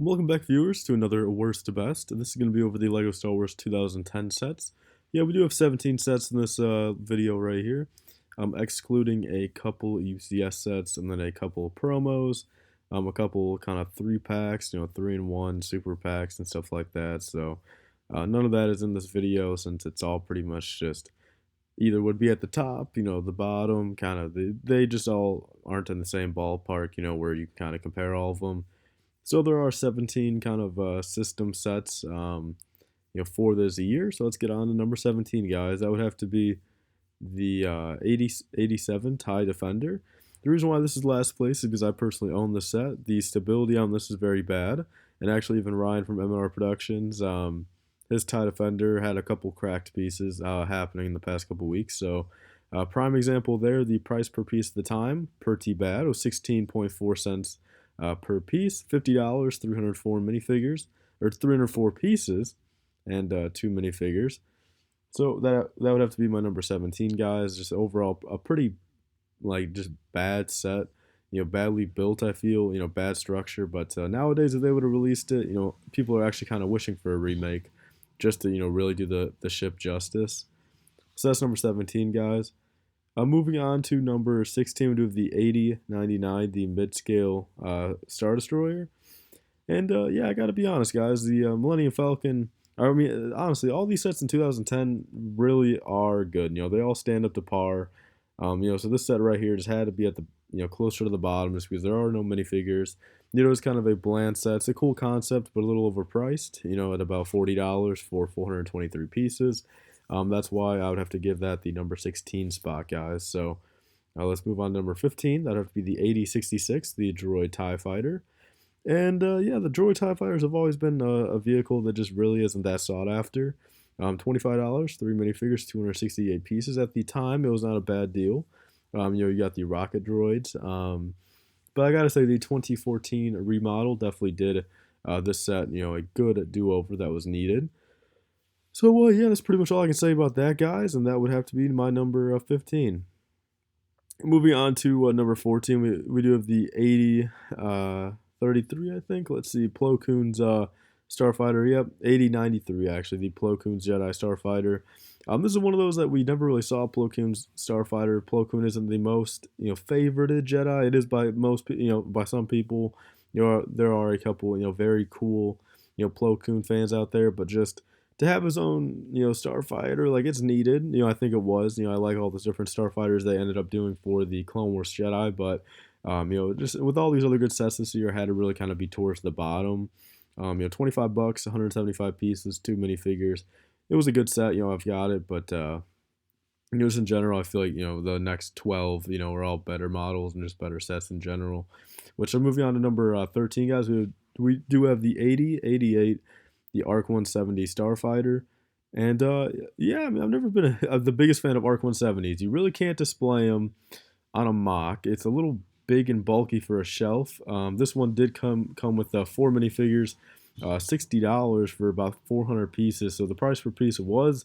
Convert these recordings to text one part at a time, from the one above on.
Welcome back, viewers, to another Worst to Best. This is going to be over the LEGO Star Wars 2010 sets. Yeah, we do have 17 sets in this video right here, excluding a couple UCS sets and then a couple of promos, a couple kind of 3-packs, 3-in-1 super packs and stuff like that. So none of that is in this video since it's all pretty much just either would be at the top, the bottom, kind of, they just all aren't in the same ballpark, where you kind of compare all of them. So there are 17 kind of system sets, for this year. So let's get on to number 17, guys. That would have to be the 87 TIE Defender. The reason why this is last place is because I personally own the set. The stability on this is very bad, and actually even Ryan from M&R Productions, his TIE Defender had a couple cracked pieces happening in the past couple weeks. So prime example there, the price per piece at the time, pretty bad. It was 16.4 cents per piece, $50, 304 minifigures, or 304 pieces, and 2 minifigures. So that would have to be my number 17, guys. Just overall a pretty just bad set, badly built. I feel bad structure, but nowadays if they would have released it, people are actually kind of wishing for a remake, just to really do the ship justice. So that's number 17, guys. Moving on to number 16, we do have the 8099, the mid-scale Star Destroyer. And yeah, I gotta be honest, guys, the Millennium Falcon, I mean, honestly, all these sets in 2010 really are good. They all stand up to par. So this set right here just had to be at the, closer to the bottom just because there are no minifigures. It's kind of a bland set. It's a cool concept, but a little overpriced, at about $40 for 423 pieces. That's why I would have to give that the number 16 spot, guys. So let's move on to number 15. That would have to be the 8066, the Droid TIE Fighter. And yeah, the Droid TIE Fighters have always been a vehicle that just really isn't that sought after. $25, 3 minifigures, 268 pieces. At the time, it was not a bad deal. You got the rocket droids. But I gotta say, the 2014 remodel definitely did this set, a good do-over that was needed. So, yeah, that's pretty much all I can say about that, guys, and that would have to be my number 15. Moving on to number 14, we do have the 8033, I think. Let's see, Plo Koon's Starfighter. Yep, 8093, actually, the Plo Koon's Jedi Starfighter. This is one of those that we never really saw, Plo Koon's Starfighter. Plo Koon isn't the most, favorited Jedi. It is by most, by some people. There are a couple, very cool, Plo Koon fans out there, but just to have his own, Starfighter, like, it's needed. I think it was. I like all those different Starfighters they ended up doing for the Clone Wars Jedi, but, just with all these other good sets this year, had to really kind of be towards the bottom. $25, 175 pieces, 2 minifigures. It was a good set. I've got it, but, just in general, I feel like, the next 12, are all better models and just better sets in general. Which I'm moving on to number 13, guys. We do have the 8088. The ARC 170 Starfighter. And yeah, I mean, I've never been the biggest fan of ARC 170s. You really can't display them on a mock. It's a little big and bulky for a shelf. This one did come with 4 minifigures, $60 for about 400 pieces. So the price per piece was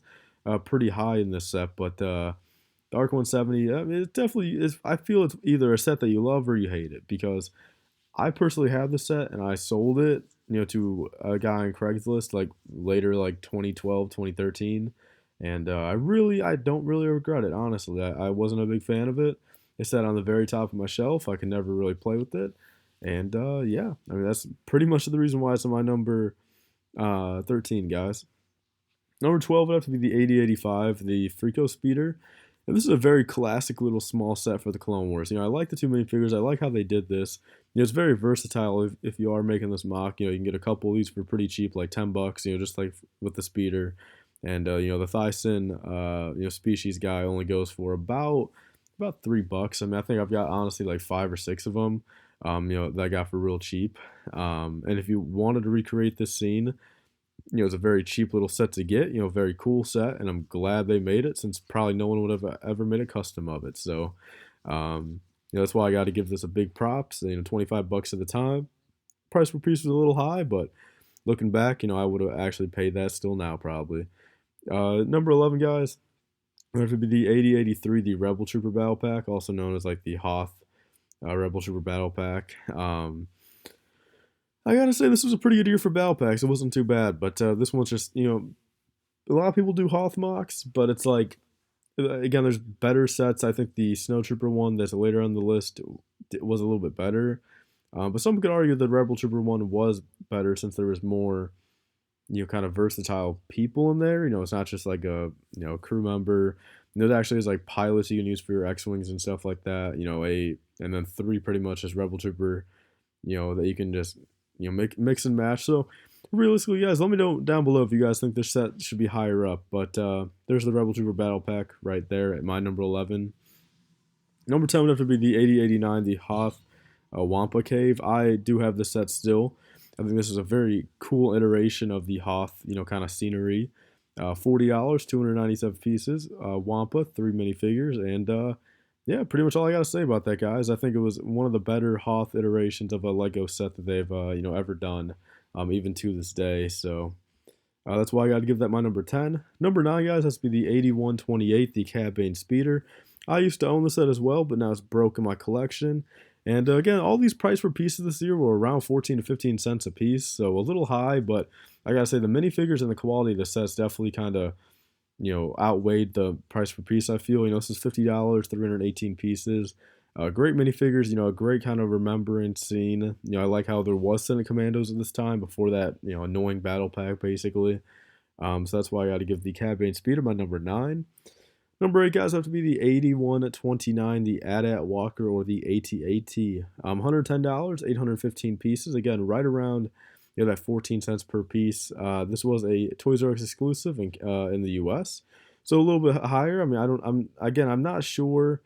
pretty high in this set. But the ARC 170, I mean, it definitely is. I feel it's either a set that you love or you hate it, because I personally have the set and I sold it, to a guy on Craigslist like later, like 2012, 2013. And I don't really regret it, honestly. I wasn't a big fan of it. It sat on the very top of my shelf. I could never really play with it. And yeah, I mean, that's pretty much the reason why it's on my number 13, guys. Number 12 would have to be the 8085, the Freako Speeder. And this is a very classic little small set for the Clone Wars. I like the 2 minifigures. I like how they did this. It's very versatile if you are making this mock. You can get a couple of these for pretty cheap, like $10, just like with the speeder. And, the Thyssen, species guy only goes for about $3. I mean, I think I've got, honestly, like 5 or 6 of them, that I got for real cheap. And if you wanted to recreate this scene, it's a very cheap little set to get, very cool set, and I'm glad they made it, since probably no one would have ever made a custom of it. So, that's why I got to give this a big props. $25 at the time. Price per piece was a little high, but looking back, I would have actually paid that still now, probably. Number 11, guys, would have to be the 8083, the Rebel Trooper Battle Pack, also known as like the Hoth Rebel Trooper Battle Pack. I gotta say, this was a pretty good year for battle packs. It wasn't too bad, but this one's just, a lot of people do Hoth mocks, but it's like, again, there's better sets. I think the Snowtrooper one that's later on the list was a little bit better. But some could argue the Rebel Trooper one was better since there was more, kind of versatile people in there. It's not just like a, crew member. There actually is like pilots you can use for your X-Wings and stuff like that. And then three pretty much as Rebel Trooper, that you can just, mix and match. So realistically, guys, let me know down below if you guys think this set should be higher up. But there's the Rebel Trooper Battle Pack right there at my number 11. Number 10 would have to be the 8089, the Hoth Wampa Cave. I do have this set still. I think this is a very cool iteration of the Hoth, kind of scenery. $40, 297 pieces. Wampa, 3 minifigures, and yeah, pretty much all I gotta say about that, guys. I think it was one of the better Hoth iterations of a Lego set that they've, ever done, even to this day. So that's why I gotta give that my number 10. Number 9, guys, has to be the 8128, the Cad Bane Speeder. I used to own the set as well, but now it's broke in my collection. And again, all these price per pieces this year were around 14 to 15 cents a piece, so a little high, but I gotta say the minifigures and the quality of the sets definitely kind of, outweighed the price per piece. I feel, this is $50, 318 pieces. Great minifigures, a great kind of remembrance scene. I like how there was Senate Commandos at this time before that, annoying battle pack basically. So that's why I got to give the Cad Bane Speeder my number 9. Number 8, guys, have to be the 8129, the AT-AT Walker, or the AT-AT. $110, 815 pieces. Again, right around that 14 cents per piece. This was a Toys R Us exclusive in the U.S., so a little bit higher. I mean, I'm not sure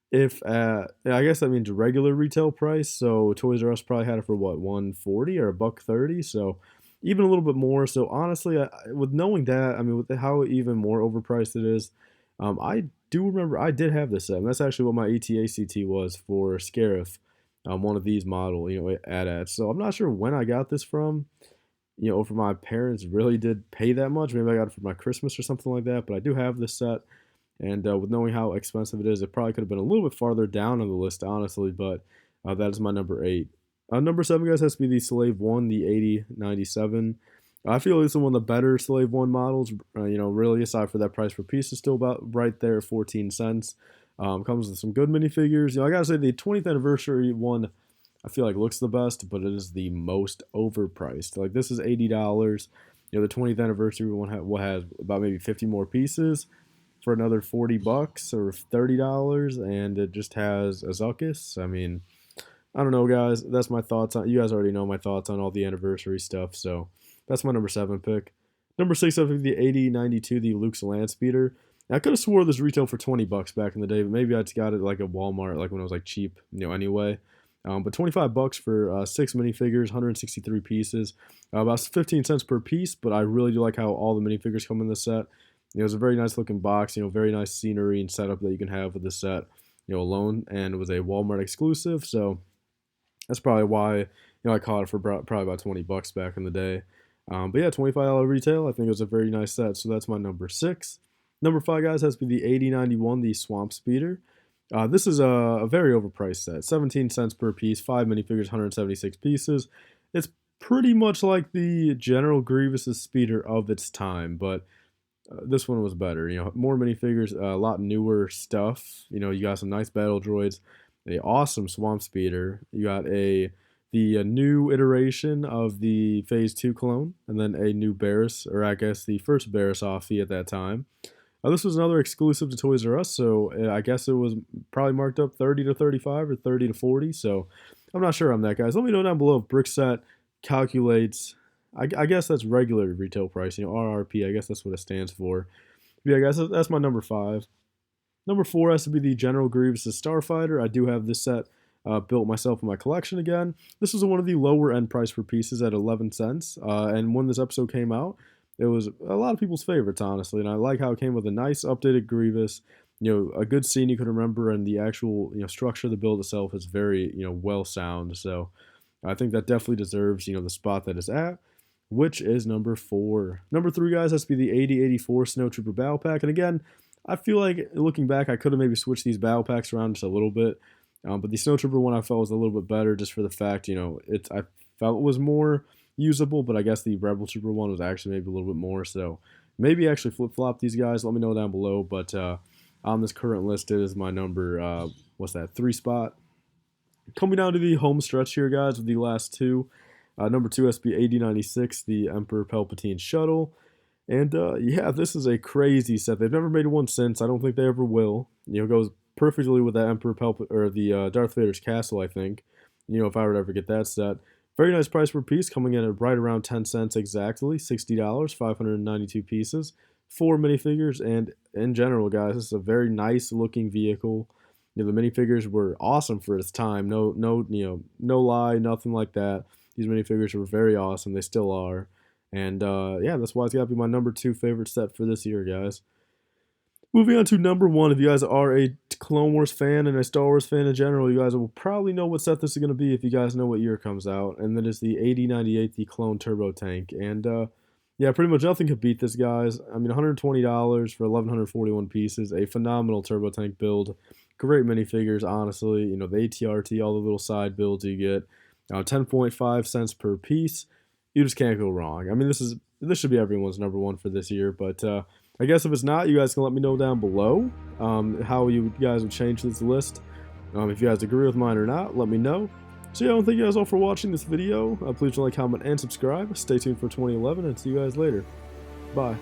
if I guess that means regular retail price. So Toys R Us probably had it for what, 140 or a $130. So even a little bit more. So honestly, with knowing that, I mean, with how even more overpriced it is, I do remember I did have this set, and that's actually what my ETACT was for Scarif, one of these model, AT-AT. So I'm not sure when I got this from, or if my parents really did pay that much. Maybe I got it for my Christmas or something like that, but I do have this set, and with knowing how expensive it is, it probably could have been a little bit farther down on the list, honestly, but that is my number 8. Number 7, guys, has to be the Slave 1, the 8097. I feel it's one of the better Slave 1 models, really, aside for that price per piece is still about right there at 14 cents. Comes with some good minifigures. I gotta say, the 20th anniversary one, I feel like looks the best, but it is the most overpriced. Like, this is $80. The 20th anniversary one has about maybe 50 more pieces for another $40 or $30, and it just has a Zuckuss. I mean, I don't know, guys. That's my thoughts on. You guys already know my thoughts on all the anniversary stuff, so that's my number 7 pick. Number 6, I think the 8092, the Luke's Landspeeder. I could have swore this retailed for $20 back in the day, but maybe I just got it like at Walmart, like when it was like cheap, anyway. But $25 for 6 minifigures, 163 pieces, about 15 cents per piece. But I really do like how all the minifigures come in this set. It's a very nice looking box, very nice scenery and setup that you can have with this set, alone. And it was a Walmart exclusive, so that's probably why, I caught it for probably about $20 back in the day. But yeah, $25 retail. I think it was a very nice set, so that's my number 6. Number 5, guys, has to be the 8091, the Swamp Speeder. This is a very overpriced set. 17 cents per piece, 5 minifigures, 176 pieces. It's pretty much like the General Grievous' speeder of its time, but this one was better. More minifigures, a lot newer stuff. You got some nice battle droids, a awesome Swamp Speeder. You got the new iteration of the Phase 2 clone, and then a new Barriss, or I guess the first Barriss Offie at that time. This was another exclusive to Toys R Us, so I guess it was probably marked up 30 to 35 or 30 to 40, so I'm not sure on that, guys. Let me know down below if Brickset calculates, I guess that's regular retail price, RRP, I guess that's what it stands for. But yeah, guys, that's my number 5. Number 4 has to be the General Grievous' Starfighter. I do have this set built myself in my collection again. This was one of the lower end price per pieces at 11 cents, and when this episode came out, it was a lot of people's favorites, honestly, and I like how it came with a nice updated Grievous, a good scene you can remember, and the actual, structure of the build itself is very, well sound. So I think that definitely deserves, the spot that it's at, which is number 4. Number 3, guys, has to be the 8084 Snowtrooper Battle Pack, and again, I feel like looking back, I could have maybe switched these battle packs around just a little bit, but the Snowtrooper one I felt was a little bit better, just for the fact, I felt was more usable, but I guess the Rebel Trooper one was actually maybe a little bit more. So maybe actually flip-flop these guys. Let me know down below. But on this current list, it is my number, what's that, 3 spot. Coming down to the home stretch here, guys, with the last two. Number 2, SB-8096, the Emperor Palpatine Shuttle. And yeah, this is a crazy set. They've never made one since. I don't think they ever will. You know, it goes perfectly with that Emperor or the Darth Vader's castle, I think. You know, if I would ever get that set. Very nice price per piece, coming in at right around 10 cents exactly, $60, 592 pieces, 4 minifigures, and in general, guys, this is a very nice looking vehicle. You know, the minifigures were awesome for its time. No, no lie, nothing like that. These minifigures were very awesome. They still are. And yeah, that's why it's got to be my number 2 favorite set for this year, guys. Moving on to number 1, if you guys are a Clone Wars fan and a Star Wars fan in general, you guys will probably know what set this is going to be if you guys know what year it comes out. And that is the 8098, the Clone Turbo Tank. And yeah, pretty much nothing could beat this, guys. I mean, $120 for 1,141 pieces. A phenomenal Turbo Tank build. Great minifigures, honestly. You know, the ATRT, all the little side builds you get. 10.5 cents per piece. You just can't go wrong. I mean, this should be everyone's number 1 for this year, but I guess if it's not, you guys can let me know down below how you guys would change this list. If you guys agree with mine or not, let me know. So yeah, thank you guys all for watching this video. Please like, comment, and subscribe. Stay tuned for 2011, and see you guys later. Bye.